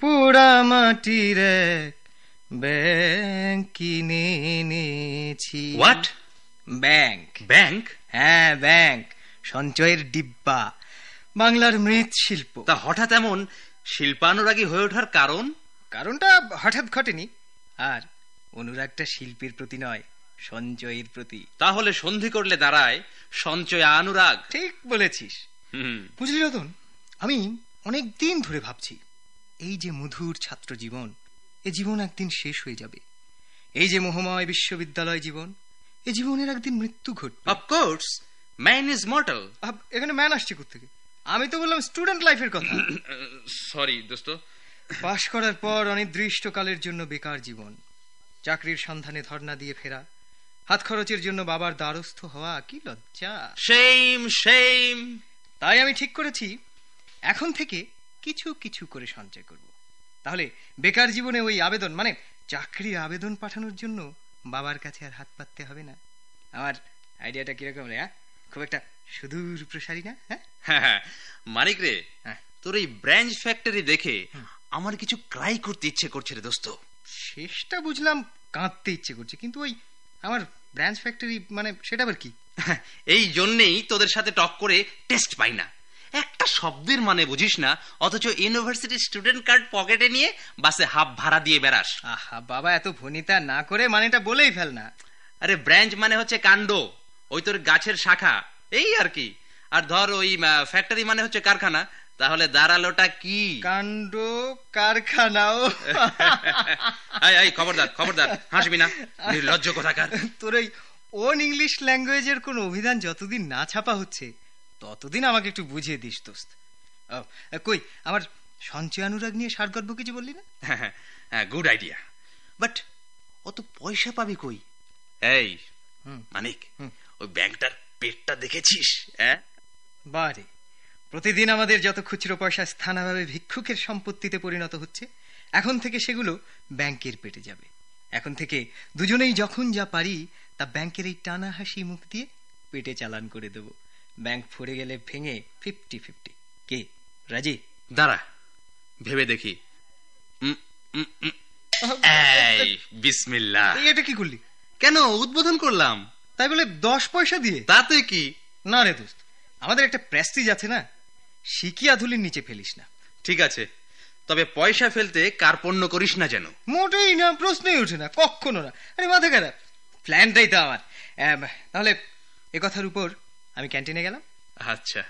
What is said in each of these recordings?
পোড়া মাটির এক ব্যাংক কিনে এনেছি। হোয়াট? ব্যাংক? ব্যাংক? হ্যাঁ, ব্যাংক, সঞ্চয়ের ডিব্বা, বাংলার মৃৎশিল্প। তা হঠাৎ এমন শিল্পানুরাগী হয়ে ওঠার কারণ? কারণটা হঠাৎ ঘটেনি, আর অনুরাগটা শিল্পীর প্রতি নয়, সঞ্চয়ের প্রতি। তাহলে সন্ধি করলে দাঁড়ায় সঞ্চয় অনুরাগ। ঠিক বলেছিস। বুঝলি রতন, আমি অনেক দিন ধরে ভাবছি, এই যে মধুর ছাত্র জীবন, এ জীবন একদিন শেষ হয়ে যাবে। এই যে মোহময় বিশ্ববিদ্যালয় জীবন, এ জীবনের একদিন মৃত্যু ঘটবে। Of course, man is mortal. এখানে ম্যান আসছে কোত্থেকে? আমি তো বললাম স্টুডেন্ট লাইফের কথা। সরি দোস্ত। পাশ করার পর অনির্দিষ্টকালের জন্য বেকার জীবন, চাকরির সন্ধানে ধর্ণা দিয়ে ফেরা, হাত খরচের জন্য বাবার দ্বারস্থ হওয়া, কি লজ্জা! Shame shame. তাই আমি ঠিক করেছি, এখন থেকে কিছু কিছু করে সঞ্চয় করব। তাহলে বেকার জীবনে ওই আবেদন, মানে চাকরির আবেদন পাঠানোর জন্য বাবার কাছে আর হাত পাততে হবে না। আমার আইডিয়াটা কিরকম রে? খুব একটা সুদূর প্রসারী না? হ্যাঁ মানিক রে, হ্যাঁ। তোর এই ব্রাঞ্চ ফ্যাক্টরি দেখে আমার কিছু ক্রাই করতে ইচ্ছে করছে রে দোস্ত। শেষটা বুঝলাম, কাঁদতে ইচ্ছে করছে, কিন্তু ওই আমার ব্রাঞ্চ ফ্যাক্টরি মানে সেটা আবার কি? এই জন্যেই তোদের সাথে টক করে টেস্ট পাই না। একটা শব্দের মানে বুঝিস না, অথচ ইউনিভার্সিটির স্টুডেন্ট কার্ড পকেটে নিয়ে বাসে হাফ ভাড়া দিয়ে বেড়াস। আহা বাবা, এত ভনিতা না করে মানেটা বলেই ফেল না। আরে ব্রাঞ্চ মানে হচ্ছে কাণ্ড, ওই তোর গাছের শাখা, এই আর কি। আর ধর ওই ফ্যাক্টরি মানে হচ্ছে কারখানা, তাহলে দাঁড়ালোটা কি? কাণ্ড কারখানাও। এই খবরদার খবরদার, হাসবি না, নির্লজ্জ কোথাকার। তোর ওই ওন ইংলিশ ল্যাঙ্গুয়েজের কোন অভিধান যতদিন না ছাপা হচ্ছে, ততদিন আমাকে একটু বুঝিয়ে দিস দোস্ত। কই, আমার সঞ্চয় অনুরাগ নিয়ে সারগর্ভ কিছু বললি না? হ্যাঁ, গুড আইডিয়া, বাট অত পয়সা পাবি কই? এই মানিক, ওই ব্যাংকটার পেটটা দেখেছিস? বারে, প্রতিদিন আমাদের যত খুচরো পয়সা স্থানাভাবে ভিক্ষুকের সম্পত্তিতে পরিণত হচ্ছে, এখন থেকে সেগুলো ব্যাংকের পেটে যাবে। এখন থেকে দুজনেই যখন যা পারি তা ব্যাংকের এই টানা হাসি মুখ দিয়ে পেটে চালান করে দেব। ব্যাংক ফোরে গেলে ভেঙে 50-50। কে রাজি? দাঁড়া, ভেবে দেখি। এই বিসমিল্লাহ। এটা কি করলি? কেন, উদ্বোধন করলাম। তাই বলে 10 পয়সা দিয়ে? তাতে কি? না রে দোস্ত, আমাদের একটা প্রেস্টিজ আছে না, শিকিয়া ধুলির নিচে ফেলিস না। ঠিক আছে, তবে পয়সা ফেলতে কার্পণ্য করিস না যেন। মোটেই না, প্রশ্নই ওঠে না, কখনো না। আরে মাথা খারাপ, প্ল্যানটাই তো আমার। তাহলে এ কথার উপর আমি ক্যান্টিনে গেলাম। আচ্ছা,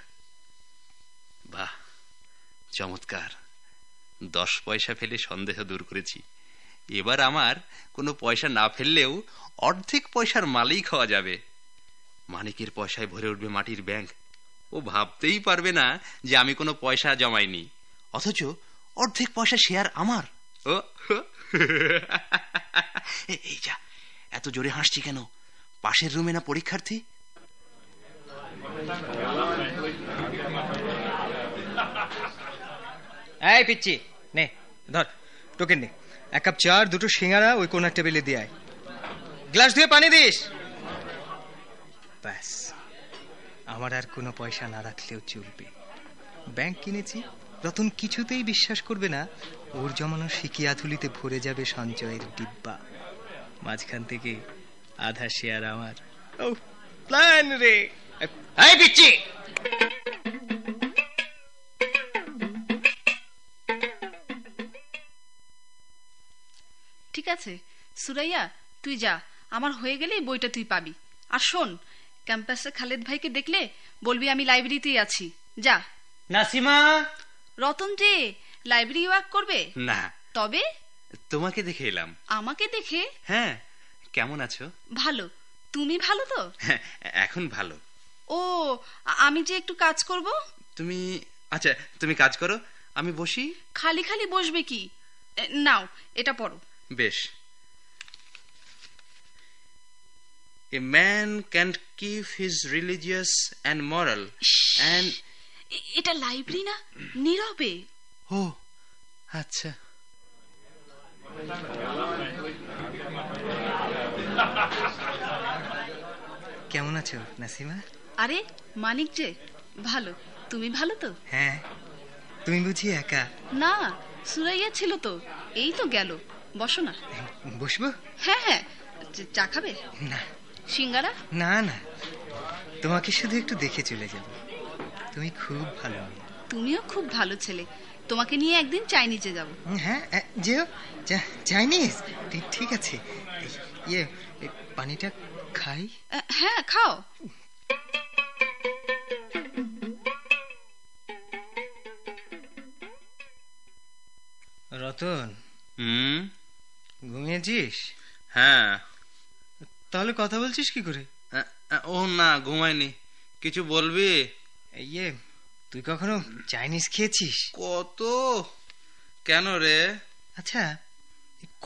বাহ, চমৎকার। 10 পয়সা ফেলে সন্দেহ দূর করেছি। এবার আমার কোনো পয়সা না ফেললেও অর্ধেক পয়সার মালিক হওয়া যাবে। মানিকের পয়সায় ভরে উঠবে মাটির ব্যাংক। ও ভাবতেই পারবে না যে আমি কোনো পয়সা জমাইনি, অথচ অর্ধেক পয়সা শেয়ার আমার। ও এই যা, এত জোরে হাসছি কেন? পাশের রুমে না পরীক্ষার্থী? এই পিচ্ছি, নে ধর টোকেন নে। 1 কাপ চা, 2টো সিঙ্গারা ওই কোনার টেবিলে দিয়ে আয়। গ্লাস ধুয়ে পানি দিস। ব্যাস, আমার আর কোনো পয়সা না রাখলেও চলবে। ব্যাংক কিনেছি, রতন কিছুতেই বিশ্বাস করবে না ওর জমানো শিকিয়া ধুলিতে ভরে যাবে সঞ্চয়ের ডিব্বা। মাঝখান থেকে আধা শেয়ার আমার। ও প্ল্যান রে। এই পিচ্ছি, ঠিক আছে সুরাইয়া, তুই যা, আমার হয়ে গেলেই বইটা তুই পাবি। আর শোন, ক্যাম্পাসে খালেদ ভাইকে দেখলে বলবি আমি লাইব্রেরিতেই আছি। যা। নাসিমা। রতন যে লাইব্রেরি ওয়ার্ক করবে না, তবে তোমাকে দেখে এলাম। আমাকে দেখে? হ্যাঁ, কেমন আছো? ভালো, তুমি ভালো তো? এখন ভালো। ও, আমি যে একটু কাজ করব। তুমি, আচ্ছা তুমি কাজ করো, আমি বসি। খালি খালি বসবে কি? নাও এটা পড়ো। বেশ। A man can't keep his religious and moral and... এটা লাইব্রেরি না, নীরবে। ও আচ্ছা। কেমন আছো নাসিমা? আরে মানিক যে ভালো, তুমি ভালো তো? হ্যাঁ, তুমি বুঝি একা? না, সুরাইয়া ছিল তো, এই তো গেল। বসো না। বসবো? হ্যাঁ হ্যাঁ, চা খাবে? না সিঙ্গারা? না না, তোমাকে শুধু একটু দেখে চলে যাব। তুমি খুব ভালো মেয়ে। তুমিও খুব ভালো ছেলে, তোমাকে নিয়ে একদিন চাইনিজে যাব। হ্যাঁ, যেও। চাইনিজ? ঠিক আছে। ইয়ে, পানিটা খাই? হ্যাঁ, খাও। রতন, হুম। ঘুমিয়েছিস? হ্যাঁ। তাহলে কথা বলছিস কি করে? ও না, ঘুমাইনি। কিছু বলবি? ইয়ে, তুই কখনো চাইনিজ খেয়েছিস? কত? কেন রে? আচ্ছা,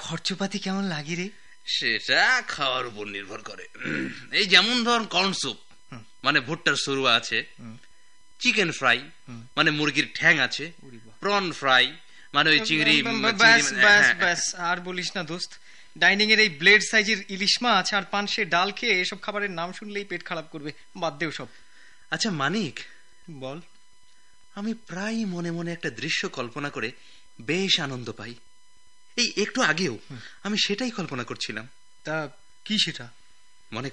খরচপাতি কেমন লাগে রে? সেটা খাওয়ার উপর নির্ভর করে। এই যেমন ধর কর্ন স্যুপ, মানে ভুট্টার সরুয়া আছে। চিকেন ফ্রাই, মানে মুরগির ঠ্যাং আছে। প্রন ফ্রাই, মানে ওই চিংড়ি। ব্যাস আর বলিস না দোস্ত। ডাইনিং এর এই ব্লেড সাইজের ইলিশ মাছ আর পানসে ডাল খেয়ে এসব খাবারের নাম শুনলেই পেট খারাপ করবে। বাদ দেও সব। আচ্ছা মানিক, বল। আমি প্রায় মনে মনে একটা দৃশ্য কল্পনা করে বেশ আনন্দ পাই। এই একটু আগেও আমি সেটাই কল্পনা করছিলাম। তা কি সেটা? মনে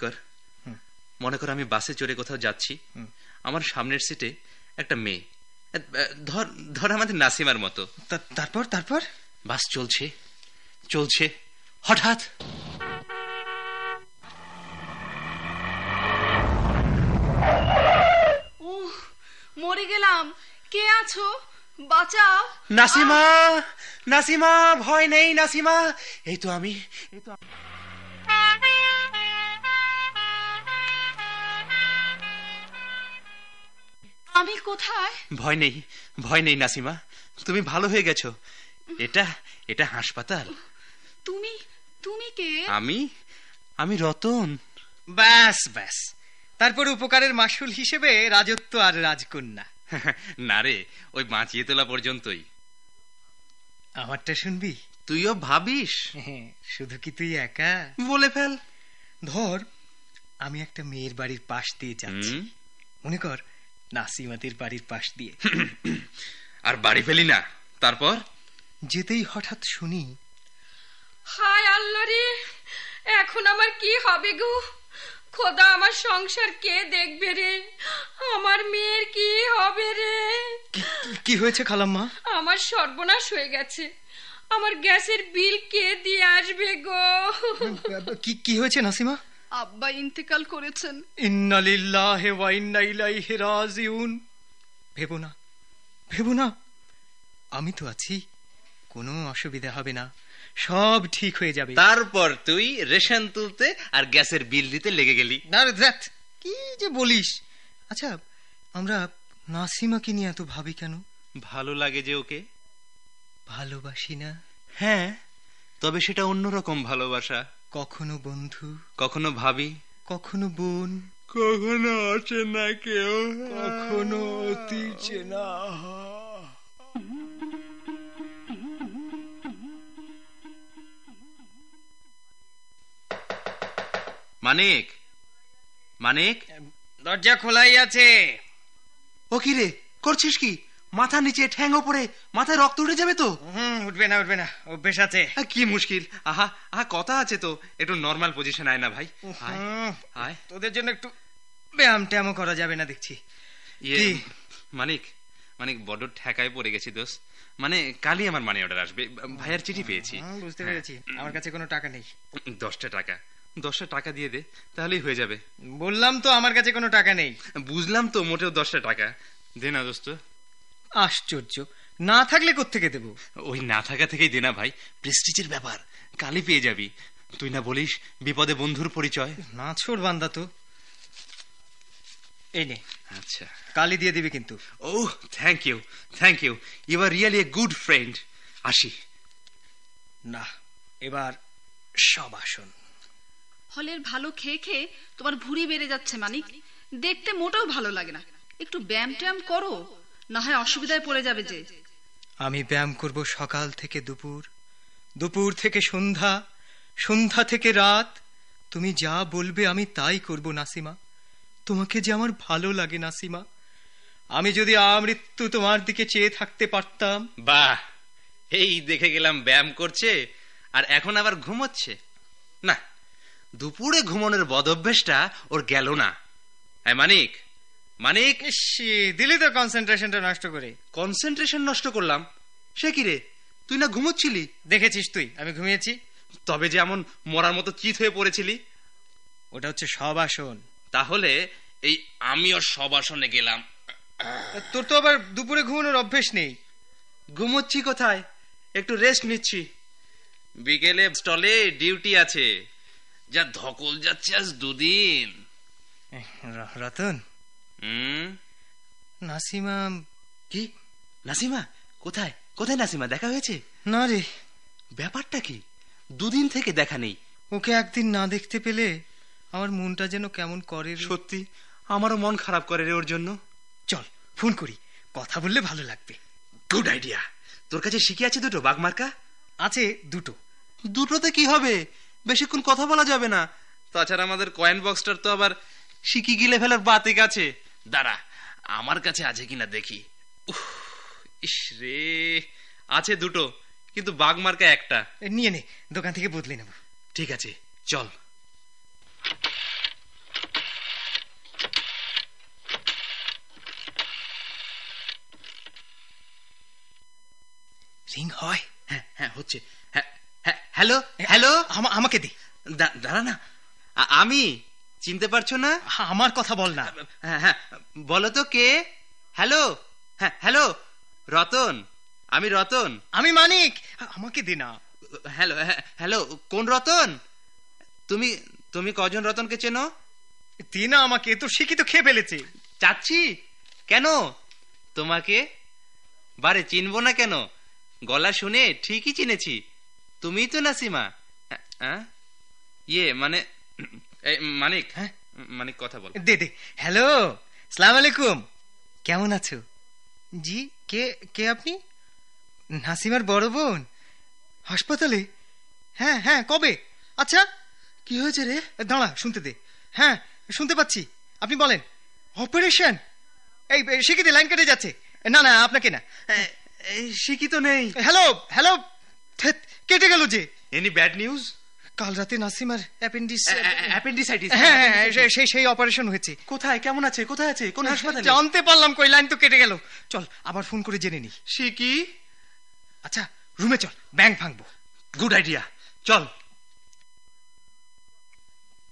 কর আমি বাসে চড়ে কোথাও যাচ্ছি। আমার সামনের সিটে একটা মেয়ে, ধর আমাদের নাসিমার মতো। তারপর বাস চলছে, হঠাৎ মরে গেলাম। কে আছো? বাঁচাও। নাসিমা, ভয় নেই নাসিমা, এই তো আমি। আমি কোথায়? ভয় নেই নাসিমা, তুমি ভালো হয়ে গেছো। এটা হাসপাতাল। তুমি কে? আমি রতন। ব্যাস, তারপর উপকারের মাসুল হিসেবে রাজত্ব আর রাজকন্যা। না রে, ওই বাঁচিয়ে তোলা পর্যন্তই। আমারটা শুনবি? তুইও ভাবিস? শুধু কি তুই একা? বলে ফেল। ধর, আমি একটা মেয়ের বাড়ির পাশ দিয়ে যাচ্ছি। মনে কর নাসিমাদের বাড়ির পাশ দিয়ে। আর বাড়ি ফেলি না। তারপর যেতেই হঠাৎ শুনি, হায় আল্লাহ রে, এখন আমার কি হবে গো? খোদা, আমার সংসার কে দেখবে রে? আমার মেয়ের কি হবে রে? কি হয়েছে খালাম্মা? আমার সর্বনাশ হয়ে গেছে। আমার গ্যাসের বিল কে দিয়ে আসবে গো? কি হয়েছে নাসিমা? আব্বা ইন্তেকাল করেছেন। ইন্না লিল্লাহি ওয়া ইন্না ইলাইহি রাজিউন। ভেবো না, আমি তো আছি, কোনো অসুবিধা হবে না, সব ঠিক হয়ে যাবে। তারপর তুই রেশন তুলতে আর গ্যাসের বিল দিতে লেগে গেলি। কি যে বলিস। আচ্ছা, আমরা নাসিমাকে নিয়ে এত ভাবি কেন? ভালো লাগে যে ওকে। ভালোবাসি না? হ্যাঁ, তবে সেটা অন্যরকম ভালোবাসা। কখনো বন্ধু, কখনো ভাবি, কখনো বোন, কখনো অচেনা কেউ, কখনো অতি চেনা। মানিক, দরজা খোলাই আছে। ও কি রে করছিস কি? মাথা নিচে, ঠ্যাং ওপরে, মাথায় রক্ত উঠে যাবে তো। উঠবে না, অভ্যেস আছে। কি মুশকিল। আহা কথা আছে তো, একটু নরমাল পজিশন আয় না ভাই। আয়। তোদের জন্য একটু ব্যায়াম ট্যামও করা যাবে না দেখছি। মানিক বড্ড ঠেকায় পড়ে গেছি দোষ। মানে কালই আমার মানি অর্ডার আসবে, ভাইয়ার চিঠি পেয়েছি। বুঝতে পেরেছি। আমার কাছে কোনো টাকা নেই। 10টা টাকা দিয়ে দে, তাহলেই হয়ে যাবে। বললাম তো আমার কাছে কোনো টাকা নেই। বুঝলাম তো, মোটেও 10টা টাকা দে না দোস্ত। আশ্চর্য, না থাকলে কোত্থেকে দেবো? ওই না থাকা থেকেই দে না ভাই, প্রেস্টিজের ব্যাপার, কালই পেয়ে যাবি। তুই না বলিস বিপদে বন্ধুর পরিচয়। না ছোড় বান্দা তো। এই নে। আচ্ছা, কালই দিয়ে দিবি কিন্তু। ও thank you, you are really a good friend. আসি। না, এবার সব আসন। হলের ভালো খেয়ে খেয়ে তোমার ভুঁড়ি বেড়ে যাচ্ছে মানিক, দেখতে মোটেও ভালো লাগে না। একটু ব্যায়াম ট্যায়াম করো, না হয় অসুবিধায় পড়ে যাবে যে। আমি ব্যায়াম করব সকাল থেকে দুপুর, দুপুর থেকে সন্ধ্যা, সন্ধ্যা থেকে রাত। তুমি যা বলবে আমি তাই করব নাসিমা। তোমাকে যে আমার ভালো লাগে নাসিমা, আমি যদি আমৃত্যু তোমার দিকে চেয়ে থাকতে পারতাম। বাহ, এই দেখে গেলাম ব্যায়াম করছে আর এখন আবার ঘুমোচ্ছে। না, দুপুরে ঘুমানোর বদঅভ্যেসটা ওর গেল না। হ্যাঁ মানিক, মানিক, ইস, দিলি তো কনসেন্ট্রেশনটা নষ্ট করে। কনসেন্ট্রেশন নষ্ট করলাম? সে কি রে, তুই না ঘুমোচ্ছিলি? দেখেছিস তুই আমি ঘুমিয়েছি? তবে যে এমন মরার মতো চিত হয়ে পড়েছিলি। ওটা হচ্ছে সব আসন। তাহলে এই আমিও সব আসনে গেলাম। তোর তো আবার দুপুরে ঘুমানোর অভ্যেস নেই। ঘুমোচ্ছি কোথায়, একটু রেস্ট নিচ্ছি। বিকেলে স্টলে ডিউটি আছে, যা ধকল যাচ্ছে আজ দুদিন। রতন, হুম, নাসিমা। কি নাসিমা? কোথায় কোথায় নাসিমা? দেখা হয়েছে? না রে, ব্যাপারটা কি? দুদিন থেকে দেখা নেই। ওকে একদিন না দেখতে পেলে আমার মনটা যেন কেমন করে রে। সত্যি আমারও মন খারাপ করে রে ওর জন্য। চল ফোন করি, কথা বললে ভালো লাগবে। Good idea. তোর কাছে শিখে আছে দুটো বাগমার্কা? আছে দুটো। দুটোতে কি হবে, বেশিক্ষণ কথা বলা যাবে না। তাছাড়া আমাদের কয়েন বক্সটার তো আবার শিকি গিলে ফেলার বাতিক আছে। দাঁড়া, আমার কাছে আছে কিনা দেখি। ইস রে, আছে দুটো, কিন্তু বাগমার্কা একটা। নিয়ে নে, দোকান থেকে বদলে নেব। ঠিক আছে, চল। রিং হয়। হ্যাঁ হ্যাঁ হচ্ছে। হ্যাঁ হ্যাঁ, হ্যালো হ্যালো। আমাকে দে। দাঁড়া না, আমি চিনতে পারছো না? আমার কথা বল না। হ্যাঁ হ্যাঁ, বলো তো কে? হ্যালো, হ্যাঁ হ্যালো, রতন, আমি রতন। আমি মানিক, আমাকে দে না। হ্যালো হ্যালো, কোন রতন? তুমি তুমি কজন রতনকে চেনো? দে না আমাকে, তোর শিক্ষিত খেয়ে ফেলেছে। চাচ্ছি কেন তোমাকে? বারে চিনবো না কেন? গলা শুনে ঠিকই চিনেছি, তুমিই তো নাসিমা। ইয়ে মানে মানিক। হ্যাঁ মানিক, কথা বল। দে দে। হ্যালো, সালাম আলাইকুম, কেমন আছো? জি, কে কে আপনি? নাসিমার বড় বোন? হাসপাতালে? হ্যাঁ হ্যাঁ, কবে? আচ্ছা, কি হয়েছে রে? দাঁড়া, শুনতে দে। হ্যাঁ শুনতে পাচ্ছি, আপনি বলেন। অপারেশন? এই শিখিতে লাইন কেটে যাচ্ছে। না না, আপনাকে না। শিক্ষিত নেই। হ্যালো হ্যালো, কেটে গেল যে। Any bad news? কাল রাতে নাসিমার অ্যাপেন্ডিসাইটিস? হ্যাঁ হ্যাঁ, সেই অপারেশন হয়েছে। কোথায়, কেমন আছে, কোথায় আছে, কোন হাসপাতালে? জানতে পারলাম কই, লাইন তো কেটে গেল। চল আবার ফোন করে জেনে নি। শিকি, আচ্ছা রুমে চল, ব্যাংক ভাঙবো। গুড আইডিয়া, চল।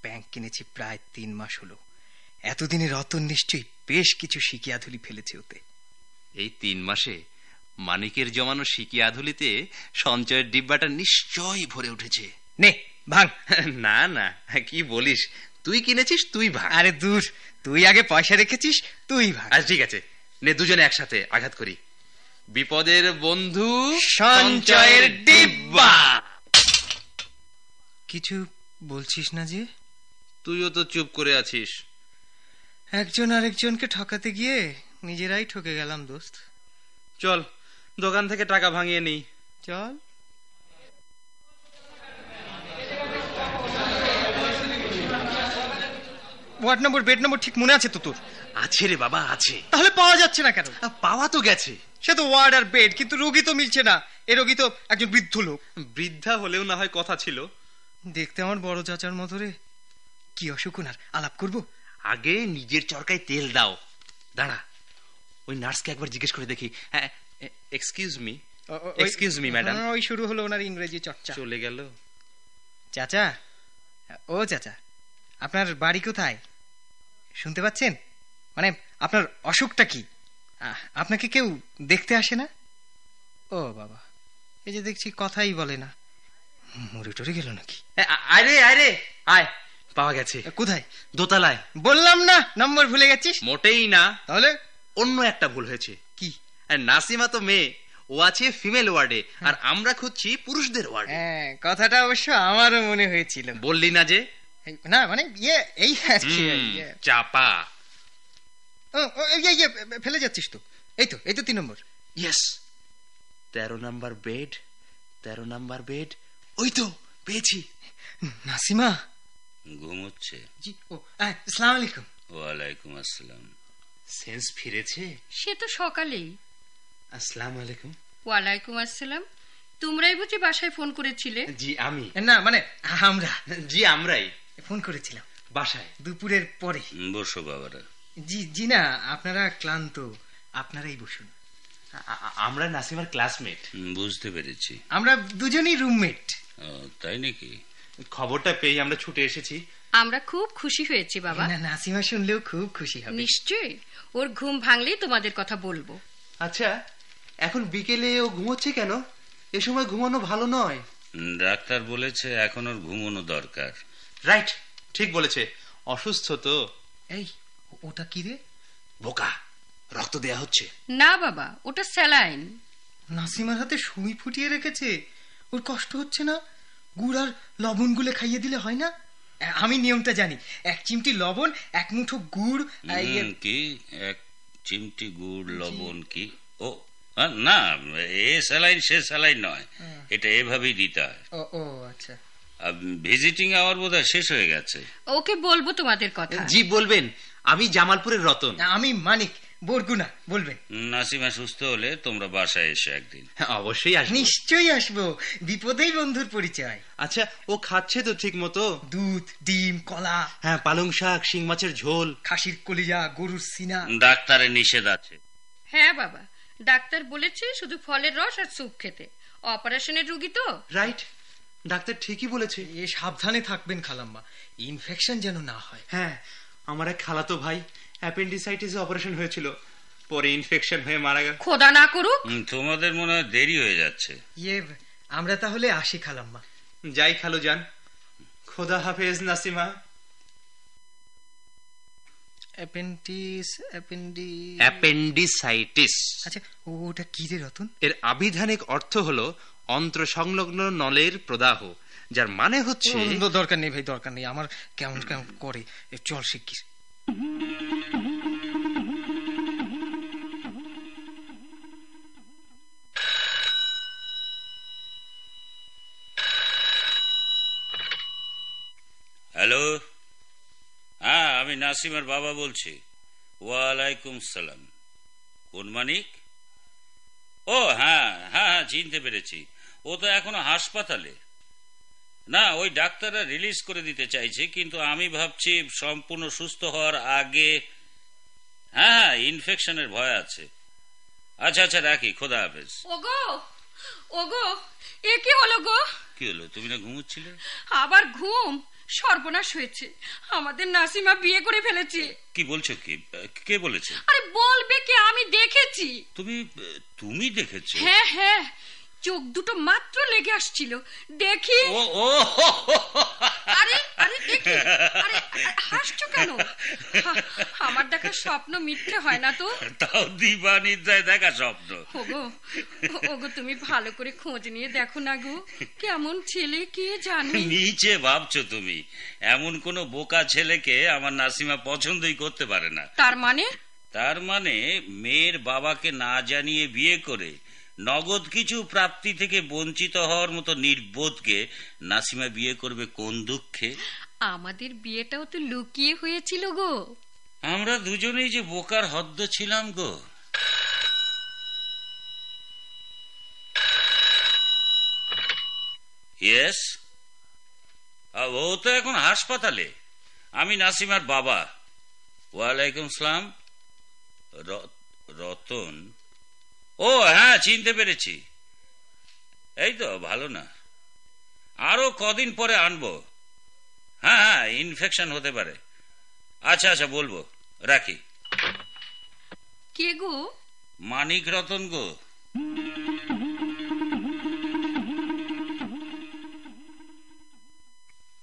ব্যাংক কিনেছি প্রায় 3 মাস হলো। এতদিনে রতন নিশ্চয়ই বেশ কিছু শিকিয়াধুলি ফেলেছে ওতে। এই 3 মাসে মানিকের জমানো শিকিয়াধুলিতে সঞ্চয়ের ডিব্বাটা নিশ্চয়ই ভরে উঠেছে। নে ভাঙ। না না, কি বলিস, তুই কিনেছিস, তুই ভাগ। আরে দূর, তুই আগে পয়সা রেখেছিস, তুই ভাগ। আচ্ছা ঠিক আছে, নে দুজনে একসাথে আঘাত করি। বিপদের বন্ধু সঞ্চয়ের ডিব্বা। কিছু বলছিস না যে? তুইও তো চুপ করে আছিস। একজন আরেকজনকে ঠকাতে গিয়ে নিজেরাই ঠকে গেলাম দোস্ত। চল দোকান থেকে টাকা ভাঙিয়ে নেই। চল। ওয়ার্ড নম্বর, বেড নম্বর ঠিক মনে আছে তো তোর? আছে রে বাবা, আছে। তাহলে পাওয়া যাচ্ছে না কেন? পাওয়া তো গেছে। সে তো ওয়ার্ড আর বেড, কিন্তু রোগী তো মিলছে না। এ রোগী তো একজন বৃদ্ধ লোক। বৃদ্ধা হলেও না হয় কথা ছিল। দেখতে আমার বড় চাচার মতো রে। কি অসুখ ওনার, আলাপ করবো? আগে নিজের চরকায় তেল দাও। দাঁড়া, ওই নার্সকে একবার জিজ্ঞেস করে দেখি। হ্যাঁ, excuse me, excuse me madam. ওই শুরু হলো ওনার ইংরেজি চর্চা। চলে গেল। চাচা, ও চাচা, আপনার বাড়ি কোথায়? শুনতে পাচ্ছেন? মানে আপনার অসুখটা কি? আপনাকে কেউ দেখতে আসে না? ও বাবা, এই যে দেখছি কথাই বলে না। মরে টরে গেল নাকি? আরে আরে আয়, পাওয়া গেছে। কোথায়? দোতলায়। বললাম না নম্বর ভুলে গেছিস। মোটেই না। তাহলে অন্য একটা ভুল হয়েছে। কি? নাসিমা তো মেয়ে, ও আছে ফিমেল ওয়ার্ডে, আর আমরা খুঁজছি পুরুষদের ওয়ার্ডে। হ্যাঁ, কথাটা অবশ্য আমারও মনে হয়েছিল। বললি না যে? না মানে এই আর কি, চাপা। ফেলে যাচ্ছিস তো। এই তো 3 নম্বর। Yes, 13 number bed, 13 number bed. ওই তো পেয়েছি। নাসিমা ঘুমোচ্ছে। জি। ও আসসালামু আলাইকুম। ওয়ালাইকুম আসসালাম। সেন্স ফিরেছে? সে তো সকালেই। আসসালামু আলাইকুম। ওয়ালাইকুম আসসালাম। তোমরাই বুঝি বাসায় ফোন করেছিলে? জি আমি। না মানে আমরা জি আমরাই ফোন করেছিলাম বাসায়। দুপুরের পরে। বসো বাবারা। জি জি না, আপনারা ক্লান্ত, আপনারাই বসুন। আমরা নাসিমার ক্লাসমেট। বুঝতে পেরেছি। আমরা দুজনেই রুমমেট। ও, তাই নাকি? খবরটা পেয়ে আমরা ছুটে এসেছি। আমরা খুব খুশি হয়েছি বাবা। না, নাসিমা শুনলেও খুব খুশি হবে। নিশ্চয়ই, ওর ঘুম ভাঙলেই তোমাদের কথা বলবো। আচ্ছা, এখন বিকেলে ও ঘুমোচ্ছে কেন? এ সময় ঘুমানো ভালো নয়। ডাক্তার বলেছে এখন ওর ঘুমানো দরকার। রাইট, ঠিক বলেছে। অসুস্থ তো। এই ওটা কি রে? বোকা, রক্ত দেয়া হচ্ছে। না বাবা, ওটা স্যালাইন। নাসিমার হাতে সুই ফুটিয়ে রেখেছে। ওর কষ্ট হচ্ছে না? গুড় আর লবণ গুলে খাইয়ে দিলে হয় না? আমি নিয়মটা জানি। 1 চিমটি লবণ, 1 মুঠো গুড়। কি 1 চিমটি গুড়, লবণ কি? ও না, এ স্যালাইন সে স্যালাইন নয়, এটা এভাবেই দিতে হয়। ও আচ্ছা। ভিজিটিং আওয়ার বোধহয় শেষ হয়ে গেছে। ওকে বলবো তোমাদের কথা। জি বলবেন। আমি জামালপুরের রতন। আমি মানিক, বরগুনা। বলবেন। নাসিমা সুস্থ হলে তোমরা বাসায় এসে একদিন। অবশ্যই আসবো। নিশ্চয়ই আসবো, বিপদেই বন্ধুর পরিচয়। আচ্ছা, ও খাচ্ছে তো ঠিক মতো? দুধ, ডিম, কলা। হ্যাঁ, পালং শাক, শিং মাছের ঝোল, খাসির কলিজা, গরুর সিনা। ডাক্তারের নিষেধ আছে। হ্যাঁ বাবা, ডাক্তার বলেছে শুধু ফলের রস আর স্যুপ খেতে। অপারেশনের রুগী তো। রাইট, ডাক্তার ঠিকই বলেছে। এ সাবধানে থাকবেন খালাম্মা, ইনফেকশন যেন না হয়। হ্যাঁ, আমার এক খালাতো ভাই অ্যাপেন্ডিসাইটিসে অপারেশন হয়েছিল, পরে ইনফেকশন হয়ে মারা গেল। খোদা না করুক। তোমাদের মনে হয় দেরি হয়ে যাচ্ছে। আমরা তাহলে আসি খালাম্মা। যাই খালু যান। খোদা হাফেজ নাসিমা। অ্যাপেন্ডিসাইটিস। আচ্ছা, ওটা কি রে রতন? এর আবিধানিক অর্থ হলো অন্ত্র সংলগ্ন নলের প্রদাহ, যার মানে হচ্ছে। দরকার নেই ভাই, দরকার নেই। আমার কেমন কেমন করে। চল শিগগির। হ্যালো, হ্যাঁ আমি নাসিমার বাবা বলছি। ওয়ালাইকুম সালাম। কোন মানিক? ও হ্যাঁ হ্যাঁ, চিনতে পেরেছি। ও তো এখনো হাসপাতালে। না, ওই ডাক্তাররা রিলিজ করে দিতে চাইছে, কিন্তু আমি ভাবছি সম্পূর্ণ সুস্থ হওয়ার আগে। হ্যাঁ, ইনফেকশনের ভয় আছে। আচ্ছা আচ্ছা, রাখি। খোদা হাফেজ। ওগো ওগো, এ কি হলো গো? কি হলো? তুমি না ঘুমোচ্ছিলে? আবার ঘুম? সর্বনাশ হয়েছে, আমাদের নাসিমা বিয়ে করে ফেলেছে। কি বলছো? কি? কে বলেছে? আরে বলবে কে, আমি দেখেছি। তুমি দেখেছো? হ্যাঁ হ্যাঁ, চোখ দুটো মাত্র লেগে আসছিল, দেখি। ও ও আরে আরে দেখি। আরে হাসছো কেন? আমার দেখা স্বপ্ন মিথ্যে হয় না তো? তাও দিবানিদ্রায় দেখা স্বপ্ন। ওগো ওগো, তুমি ভালো করে খোঁজ নিয়ে দেখো না গো, কেমন ছেলে কে জানে। নিচে ভাবছো তুমি? এমন কোন বোকা ছেলেকে আমার নাসিমা পছন্দই করতে পারে না। তার মানে মেয়ের বাবাকে না জানিয়ে বিয়ে করে নগদ কিছু প্রাপ্তি থেকে বঞ্চিত হওয়ার মতো নির্বোধকে নাসিমা বিয়ে করবে কোন দুঃখে? আমাদের বিয়েটাও তো লুকিয়ে হয়েছিল গো। আমরা দুজনেই যে বোকার হদ্দ ছিলাম গো। ইয়েস, ও তো এখন হাসপাতালে। আমি নাসিমার বাবা। ওয়ালাইকুম সালাম। রতন? ও হ্যাঁ, চিনতে পেরেছি। এই তো, ভালো না, আরো কদিন পরে আনবো। হ্যাঁ হ্যাঁ, ইনফেকশন হতে পারে। আচ্ছা আচ্ছা, বলবো। রাখি। কে গো? মানিক রতন গো।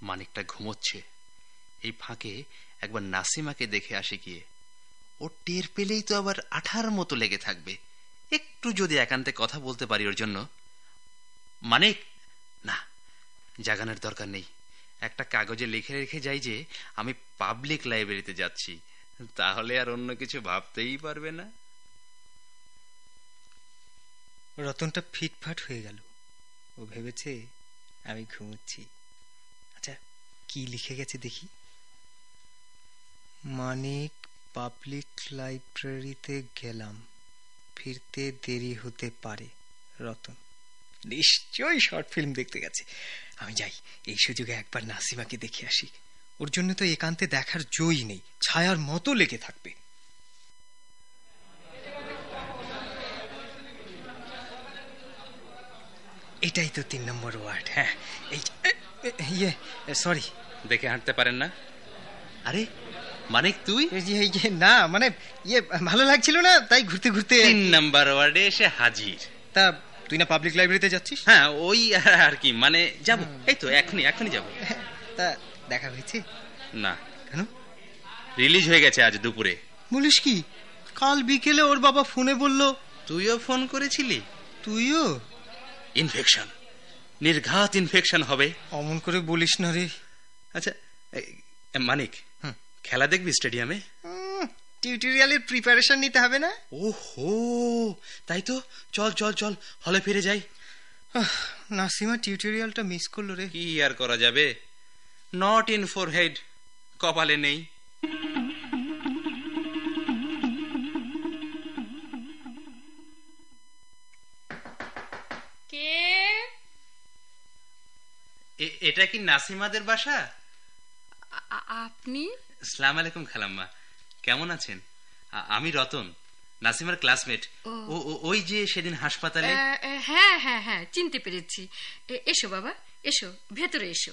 মানিকটা ঘুমোচ্ছে। এই ফাঁকে একবার নাসিমাকে দেখে আসি গিয়ে। ও টের পেলেই তো আবার আঠার মতো লেগে থাকবে। একটু যদি একান্তে কথা বলতে পারি ওর জন্য। মানিক, না, জাগানোর দরকার নেই। একটা কাগজে লিখে রেখে যাই যে আমি পাবলিক লাইব্রেরিতে যাচ্ছি, তাহলে আর অন্য কিছু ভাবতেই পারবে না। রতনটা ফিটফাট হয়ে গেল। ও ভেবেছে আমি ঘুমোচ্ছি। আচ্ছা, কি লিখে গেছে দেখি। মানিক পাবলিক লাইব্রেরিতে গেলাম, ফিরতে দেরি হতে পারে। রতন নিশ্চয়ই শর্ট ফিল্ম দেখতে গেছে। আমি যাই, এই সুযোগে একবার নাসিমাকে দেখে আসি। ওর জন্য তো একান্তে দেখার জয়ই নেই, ছায়ার মতো লেগে থাকবে। এটাই তো 3 নম্বর ওয়ার্ড। হ্যাঁ, এই ইয়ে সরি, দেখে হাঁটতে পারেন না? আরে মানিক, তুই না মানে ইয়ে ভালো লাগছিল না, তাই ঘুরতে ঘুরতে। 3 নাম্বার ওয়ার্ডে এসে হাজির। তা তুই না পাবলিক লাইব্রেরিতে যাচ্ছিস? হ্যাঁ, ওই আর কি, মানে যাব, এই তো এখনই যাব। তা দেখা হয়েছে? না। কেন? রিলিজ হয়ে গেছে আজ দুপুরে। বলিস কি? কাল বিকেলে ওর বাবা ফোনে বলল। তুইও ফোন করেছিলি? তুইও? ইনফেকশন, নির্ঘাত ইনফেকশন হবে। অমন করে বলিস না রে। আচ্ছা মানিক, খেলা দেখবি স্টেডিয়ামে? টিউটোরিয়ালের প্রিপারেশন নিতে হবে না? ওহো, তাই তো, চল চল চল, হলে ফিরে যাই। নাসিমা টিউটোরিয়ালটা মিস করলো রে। কি আর করা যাবে, নট ইন ফোরহেড, কপালে নেই। কে? এটা কি নাসিমাদের বাসা? আপনি? আসসালামু আলাইকুম খালাম্মা, কেমন আছেন? আমি রতন, নাসিমার ক্লাসমেট। ওই যে সেদিন হাসপাতালে। হ্যাঁ হ্যাঁ হ্যাঁ, চিনতে পেরেছি। এসো বাবা, এসো, ভেতরে এসো,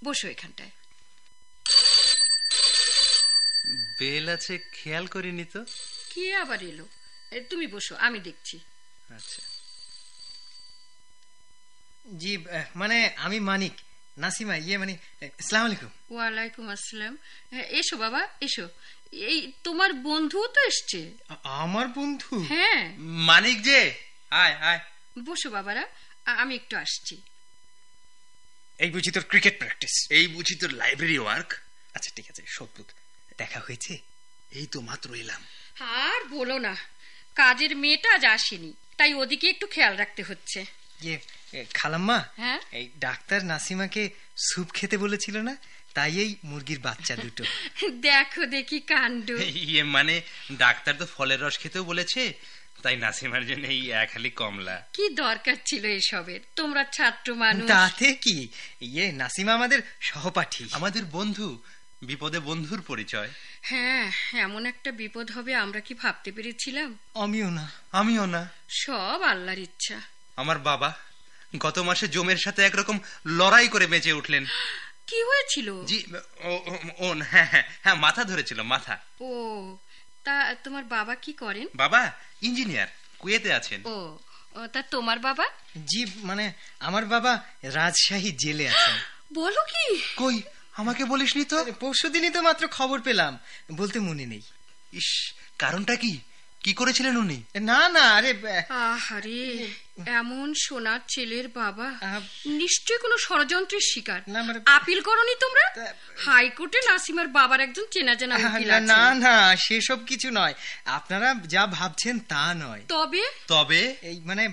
বসো এখানটায়। বেল আছে, খেয়াল করিনি তো। কে আবার এলো? তুমি বসো, আমি দেখছি। আচ্ছা। জি মানে আমি মানিক, নাসিমা ইয়ে মানে আসসালামু আলাইকুম। ওয়ালাইকুম আসসালাম। এসো বাবা, এসো। এই তোমার বন্ধু তো এসছে। আমার বন্ধু? হ্যাঁ। মানিক যে, আয় আয়। বসো বাবারা, আমি একটু আসছি। এই বুঝি তোর ক্রিকেট প্র্যাকটিস? এই বুঝি তোর লাইব্রেরি ওয়ার্ক? আচ্ছা ঠিক আছে, সদ্বুত দেখা হয়েছে? এই তো মাত্র এলাম। আর বলো না, কাজের মেয়েটা আজ আসেনি, তাই ওদিকে একটু খেয়াল রাখতে হচ্ছে। ইয়ে খালাম্মা, হ্যাঁ? এই ডাক্তার নাসিমাকে স্যুপ খেতে বলেছিল না, তাই এই মুরগির বাচ্চা দুটো। দেখো দেখি কাণ্ড। ইয়ে মানে ডাক্তার তো ফলের রস খেতেও বলেছে, তাই নাসিমার জন্য এই এক হালি কমলা। কি দরকার ছিল এসবের? তোমরা ছাত্র মানুষ। তাতে কি, ইয়ে নাসিমা আমাদের সহপাঠী, আমাদের বন্ধু, বিপদে বন্ধুর পরিচয়। হ্যাঁ, এমন একটা বিপদ হবে আমরা কি ভাবতে পেরেছিলাম? আমিও না। সব আল্লাহর ইচ্ছা। আমার বাবা গত মাসে জমের সাথে একরকম লড়াই করে বেঁচে উঠলেন। কি হয়েছিল? জি, ও হ্যাঁ হ্যাঁ হ্যাঁ, মাথা ধরেছিল, মাথা। ও, তা তোমার বাবা কি করেন? বাবা ইঞ্জিনিয়ার, কুয়েতে আছেন। ও, তা তোমার বাবা? জি মানে আমার বাবা রাজশাহী জেলে আছেন। বলো কি? কই, আমাকে বলিসনি তো। পরশুদিনই তো মাত্র খবর পেলাম, বলতে মনে নেই। ইস, কারণটা কি? কি করেছিলেন উনি? না না, আরে আহারে, এমন সোনার ছেলের বাবা নিশ্চয়ই কোনো ষড়যন্ত্রের শিকার। না, মানে আপিল করনি তোমরা? হাইকোর্টে নাসিমার বাবার একজন চেনা জানা উকিল আছে। না না, সেসব কিছু নয়, আপনারা যা ভাবছেন তা নয়। তবে এই মানে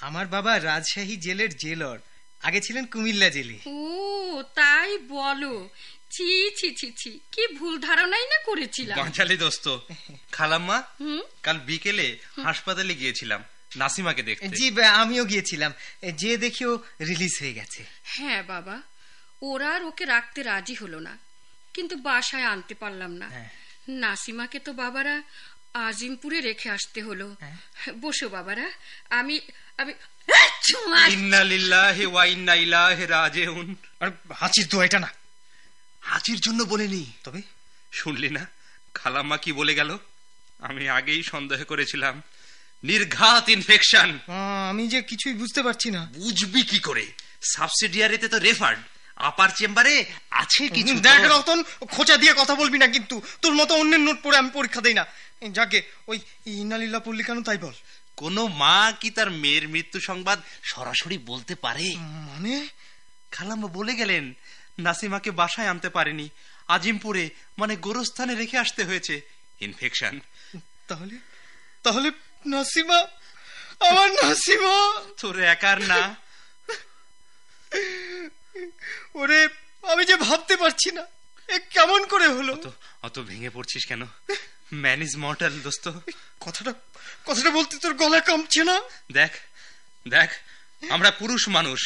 আমার বাবা রাজশাহী জেলের জেলর, আগে ছিলেন কুমিল্লা জেলে। ও তাই বলো? ছি ছি ছি ছি, কি ভুল ধারণাই না করেছিলাম। বাঁচালি দোস্ত। খালাম্মা, কাল বিকেলে হাসপাতালে গিয়েছিলাম নাসিমাকে দেখতে। জি আমিও গিয়েছিলাম, যে দেখি ও রিলিজ হয়ে গেছে। হ্যাঁ বাবা, ওরা আর ওকে রাখতে রাজি হলো না, কিন্তু বাসায় আনতে পারলাম না। নাসিমাকে তো বাবারা আজিমপুরে রেখে আসতে হলো। বসো বাবারা, আমি আমি ইন্না লিল্লাহি ওয়া ইন্না ইলাইহি রাজিউন। আর হাঁচির তো এটা না। হাঁচির জন্য বলেনি। তবে শুনলি না খালাম্মা কি বলে গেল? আমি আগেই সন্দেহ করেছিলাম, নির্ঘাত ইনফেকশন। আমি যে কিছুই বুঝতে পারছি না। বুঝবি কি করে? সাবসিডিয়ারিতে তো রেফার্ড, আপার চেম্বারে আছে কিছু। দেখ রতন, খোঁচা দিয়ে কথা বলবি না কিন্তু, তোর মতো অন্যের নোট পড়ে আমি পরীক্ষা দেই না। যাকে ওই ইন্নালিল্লাহ পড়লি কেন তাই বল। কোন মা কি তার মেয়ের মৃত্যু সংবাদ সরাসরি বলতে পারে? মানে খালাম্মা বলে গেলেন নাসিমাকে বাসায় আনতে পারেনি, আজিমপুরে মানে গোরস্থানে রেখে আসতে হয়েছে, ইনফেকশন। তাহলে তাহলে নাসিমা, আমার নাসিমা। তোর একার না। ওরে আমি যে ভাবতে পারছি না। এ কেমন করে হলো? অত ভেঙে পড়ছিস কেন? ম্যান ইজ মর্টাল দোস্ত। কথাটা কথাটা বলতে তোর গলা কাঁপছে না? দেখ দেখ, আমরা পুরুষ মানুষ,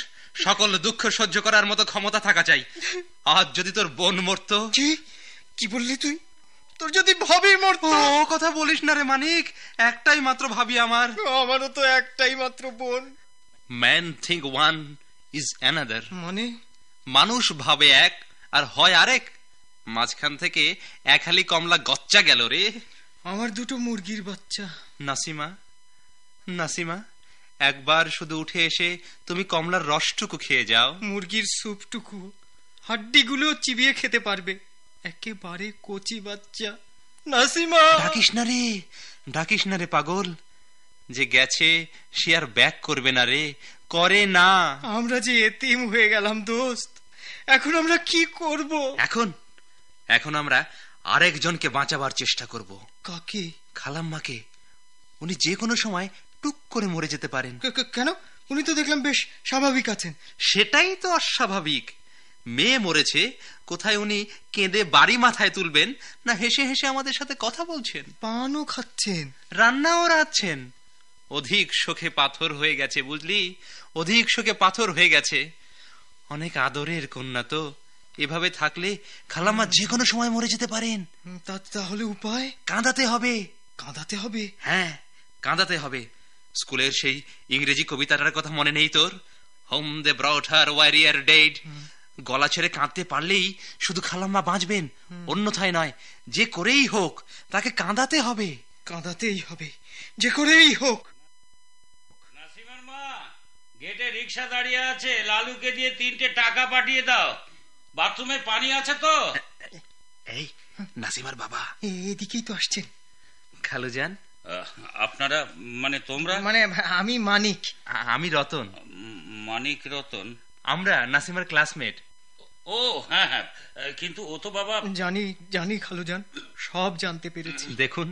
সকল দুঃখ সহ্য করার মতো ক্ষমতা থাকা চাই। আজ যদি তোর বোন মরতো। কি বললি তুই? তোর যদি ভাবি মরতো? ও কথা বলিস না রে মানিক, একটাই মাত্র ভাবি আমার। আমারও তো একটাই মাত্র বোন। Man think one is another. মানে মানুষ ভাবে এক আর হয় আরেক, মাঝখান থেকে এক হালি কমলা গচ্চা গেল রে। আমার দুটো মুরগির বাচ্চা। নাসিমা, নাসিমা, একবার শুধু উঠে এসে তুমি কমলার রসটুকু খেয়ে যাও। মুরগির স্যুপটুকু, হাড্ডিগুলো চিবিয়ে খেতে পারবে। একেবারে কচি বাচ্চা। নাসিমা! ডাকিস না রে, ডাকিস না রে পাগল। যে গেছে সে আর ব্যাক করবে না রে, করে না। আমরা যে এতিম হয়ে গেলাম দোস্ত, এখন আমরা কি করব? এখন আমরা আরেকজনকে বাঁচাবার চেষ্টা করব। কাকে? খালাম্মাকে। উনি যে কোনো সময় টুক করে মরে যেতে পারেন। কেন? উনি তো দেখলাম বেশ স্বাভাবিক আছেন। সেটাই তো অস্বাভাবিক। মেয়ে মরেছে, কোথায় উনি কেঁদে বাড়ি মাথায় তুলবেন, না হেসে হেসে আমাদের সাথে কথা বলছেন, পানও খাচ্ছেন, রান্নাও রাঁধছেন। অধিক শোকে পাথর হয়ে গেছে, বুঝলি? অধিক শোকে পাথর হয়ে গেছে। অনেক আদরের কন্যা তো। এভাবে থাকলে খালাম্মা যে কোনো সময় মরে যেতে পারেন। তাহলে উপায়? কাঁদাতে হবে। কাঁদাতে হবে? হ্যাঁ, কাঁদাতে হবে। স্কুলের সেই ইংরেজি কবিতাটার কথা মনে নেই তোর? হোম দে ব্রট হার ওয়ারিয়ার ডেড। গলা ছেড়ে কাঁদতে পারলেই শুধু খালাম্মা বাঁচবেন, অন্যথায় নয়। যে করেই হোক তাকে কাঁদাতে হবে। কাঁদাতেই হবে, যে করেই হোক। নাসিমার মা, গেটে রিক্সা দাঁড়িয়ে আছে, লালুকে দিয়ে 3টে টাকা পাঠিয়ে দাও। বাথরুমে পানি আছে তো? এই নাসিমার বাবা এদিকেই তো আসছেন। খালুজান। আপনারা মানে তোমরা? মানে আমি মানিক। আমি রতন। মানিক রতন? আমরা নাসিমার ক্লাসমেট। ও হ্যাঁ হ্যাঁ, কিন্তু ও তো বাবা। জানি খালুজান, সব জানতে পেরেছি। দেখুন,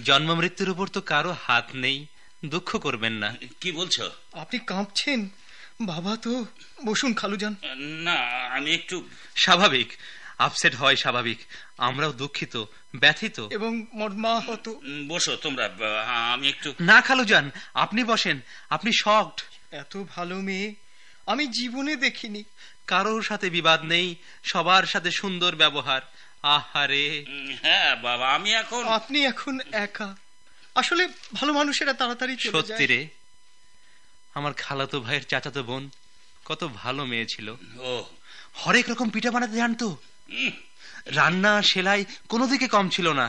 জন্ম মৃত্যুর উপর তো কারো হাত নেই, দুঃখ করবেন না। কি বলছো? আপনি কাঁপছেন বাবা তো। বসুন খালুজান। না, আমি একটু। স্বাভাবিক, আপসেট হয় স্বাভাবিক। আমরাও দুঃখিত, ব্যথিত এবং মর্মাহত। বসো তোমরা, আমি একটু। না খালুজান, আপনি বসেন। আপনি শকড। এত ভালো মেয়ে আমি জীবনে দেখিনি। কারোর সাথে বিবাদ নেই, সবার সাথে সুন্দর ব্যবহার। আহারে। হ্যাঁ বাবা, আমি এখন। আপনি এখন একা। আসলে ভালো মানুষেরা তাড়াতাড়ি চলে যায়। সত্যি রে, আমার খালাতো ভাইয়ের চাচাতো বোন কত ভালো মেয়ে ছিল। ও হরেক রকম পিঠা বানাতে জানতো। রান্না সেলাই কোনো দিকে কম ছিল না।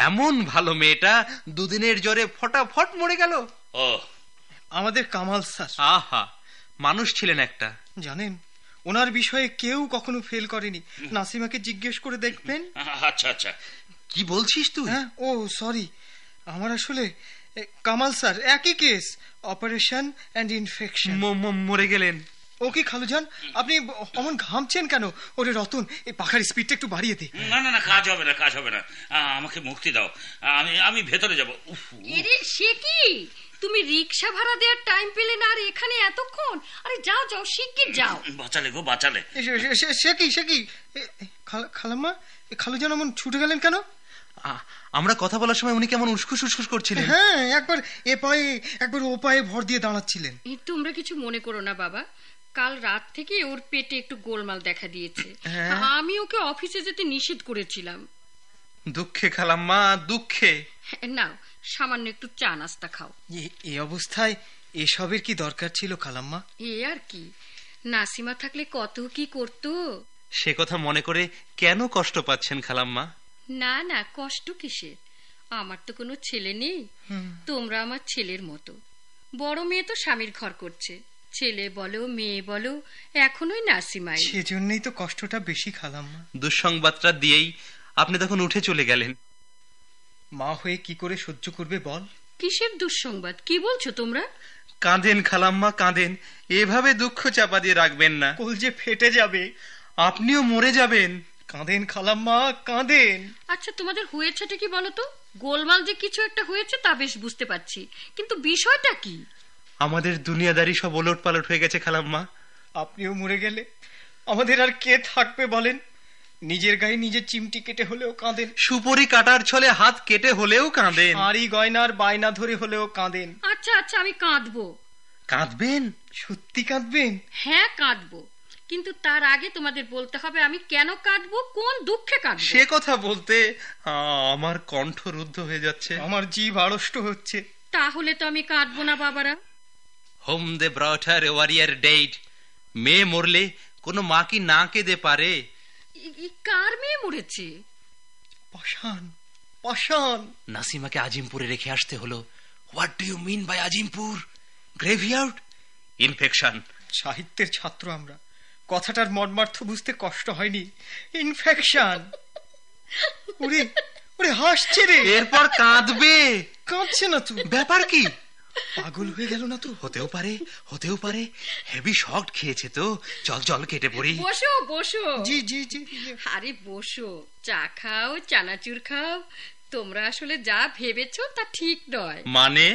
এমন ভালো মেয়েটা দুদিনের জ্বরে ফটাফট মরে গেল। ও আমাদের কামাল স্যার। আহা, মানুষ ছিলেন একটা। জানেন, ওনার বিষয়ে কেউ কখনো ফেল করেনি। নাসিমাকে জিজ্ঞেস করে দেখবেন। আচ্ছা আচ্ছা। কি বলছিস তুই? হ্যাঁ, ও সরি, আমার আসলে কামাল স্যার একই কেস, অপারেশন অ্যান্ড ইনফেকশন। মরে গেলেন। ও কি খালুজান, আপনি অমন ঘামছেন কেন? ওরে রতন, এই পাখার স্পিডটা একটু বাড়িয়ে দে। না না না, কাজ হবে না, কাজ হবে না। আমাকে মুক্তি দাও, আমি ভেতরে যাব। এরে সে কি, তুমি রিক্সা ভাড়া দেওয়ার টাইম পেলে না আর এখানে এতক্ষণ? আরে যাও যাও, শিগগির যাও। বাঁচালে গো, বাঁচালে। সে কি খালাম্মা, খালুজান এমন ছুটে গেলেন কেন? আমরা কথা বলার সময় উনি কেমন উস্কুস উস্কুস করছিলেন। হ্যাঁ, একবার এ পায়ে একবার ও পায়ে ভর দিয়ে দাঁড়াচ্ছিলেন। তোমরা কিছু মনে করো না বাবা, কাল রাত থেকে ওর পেটে একটু গোলমাল দেখা দিয়েছে। আমি ওকে অফিসে যেতে নিষেধ করেছিলাম। দুঃখে খালাম্মা, দুঃখে। নাও, সামান্য একটু চা নাস্তা খাও। এই অবস্থায় এসবের কি দরকার ছিল খালাম্মা? এ আর কি, নাসিমা থাকলে কত কি করতো। সে কথা মনে করে কেন কষ্ট পাচ্ছেন খালাম্মা? না না, কষ্ট কিসের? আমার তো কোনো ছেলে নেই। তোমরা আমার ছেলের মতো। বড় মেয়ে তো স্বামীর ঘর করছে, ছেলে বলো মেয়ে বলো এখনোই নাসিমাই। সেজন্যই তো কষ্টটা বেশি খালাম্মা। দুঃসংবাদটা দিয়েই আপনি তখন উঠে চলে গেলেন। মা হয়ে কি করে সহ্য করবে বল? কিসের দুঃসংবাদ? কি বলছো তোমরা? কাঁদেন খালাম্মা, কাঁদেন। এভাবে দুঃখ চাপা দিয়ে রাখবেন না, কোল যে ফেটে যাবে। আপনিও মরে যাবেন। কাঁদেন খালাম্মা, কাঁদেন। আচ্ছা, তোমাদের হয়েছেটা কি বলো তো? গোলমাল যে কিছু একটা হয়েছে তা বেশ বুঝতে পারছি, কিন্তু বিষয়টা কি? আমাদের দুনিয়াদারি সব ওলট পালট হয়ে গেছে খালাম্মা। আপনিও মরে গেলে আমাদের আর কে থাকবে বলেন? নিজের গায়ে নিজের চিমটি কেটে হলেও কাঁদেন, সুপরি কাটার ছলে হাত কেটে হলেও কাঁদেন। হাঁড়ি গয়নার বায়না ধরে হলেও কাঁদেন। আচ্ছা আচ্ছা, আমি কাঁদবো। কাঁদবেন? সত্যি কাঁদবেন? হ্যাঁ কাঁদবো, কিন্তু তার আগে তোমাদের বলতে হবে আমি কেন কাঁদবো, কোন দুঃখে কাঁদবো। সে কথা বলতে আমার কণ্ঠ রুদ্ধ হয়ে যাচ্ছে, আমার জিভ আড়ষ্ট হচ্ছে। তাহলে তো আমি কাঁদবো না বাবারা। হোম দে ব্রট হার ওয়ারিয়ার ডেড। মেয়ে মরলে কোনো মা কি না কেঁদে পারে? কার মেয়ে মরেছে? পাষাণ, পাষাণ। নাসিমাকে আজিমপুরে রেখে আসতে হলো। What do you mean by Azimpur? Graveyard? Infection. সাহিত্যের ছাত্র আমরা, কথাটার মর্মার্থ বুঝতে কষ্ট হয়নি। ইনফেকশন। ওরে ওরে হাসছে রে। এরপর কাঁদবে। কাঁদছে না তো? ব্যাপার কি? পাগল হয়ে গেল না তো? হতেও পারে, হতেও পারে। হেভি শক খেয়েছে তো। চল চল কেটে পড়ি। বসো বসো। জি জি জি। আরে বসো, চা খাও, চানাচুর খাও। তোমরা আসলে যা ভেবেছো তা ঠিক নয়। মানে?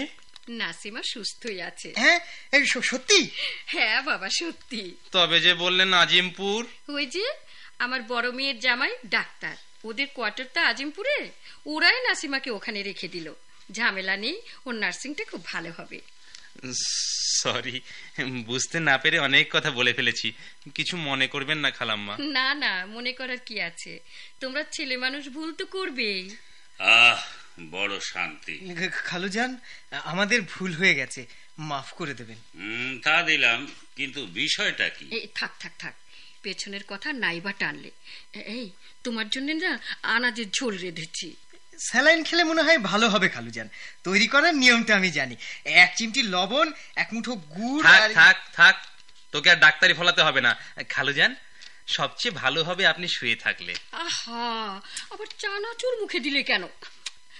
নাসিমা সুস্থই আছে। হ্যাঁ, এই সত্যি? হ্যাঁ বাবা, সত্যি। তবে যে বললেন আজিমপুর। ওই যে আমার বড় মেয়ের জামাই ডাক্তার, ওদের কোয়ার্টারটা আজিমপুরে, ওরাই নাসিমাকে ওখানে রেখে দিল। ঝামেলা নেই, ওর নার্সিংটা খুব ভালো হবে। সরি, বুঝতে না পেরে অনেক কথা বলে ফেলেছি, কিছু মনে করবেন না খালাম্মা। না না, মনে করার কি আছে, তোমরা ছেলে মানুষ ভুল তো করবেই। আহ, বড় শান্তি। খালুজান, আমাদের ভুল হয়ে গেছে, মাফ করে দেবেন। তা দিলাম, কিন্তু বিষয়টা কি? এই থাক থাক থাক, পেছনের কথা নাইবা টানলে। এই তোমার জন্য না আনাজের ঝোল রেঁধেছি। স্যালাইন খেলে মনে হয় ভালো হবে খালুজান। তৈরি করার নিয়মটা আমি জানি। 1 চিমটি লবণ, 1 মুঠো গুড়। থাক থাক থাক, তোকে আর ডাক্তারি ফলাতে হবে না খালুজান। সবচেয়ে ভালো হবে আপনি শুয়ে থাকলে। আহা, আবার চানাচুর মুখে দিলে কেন?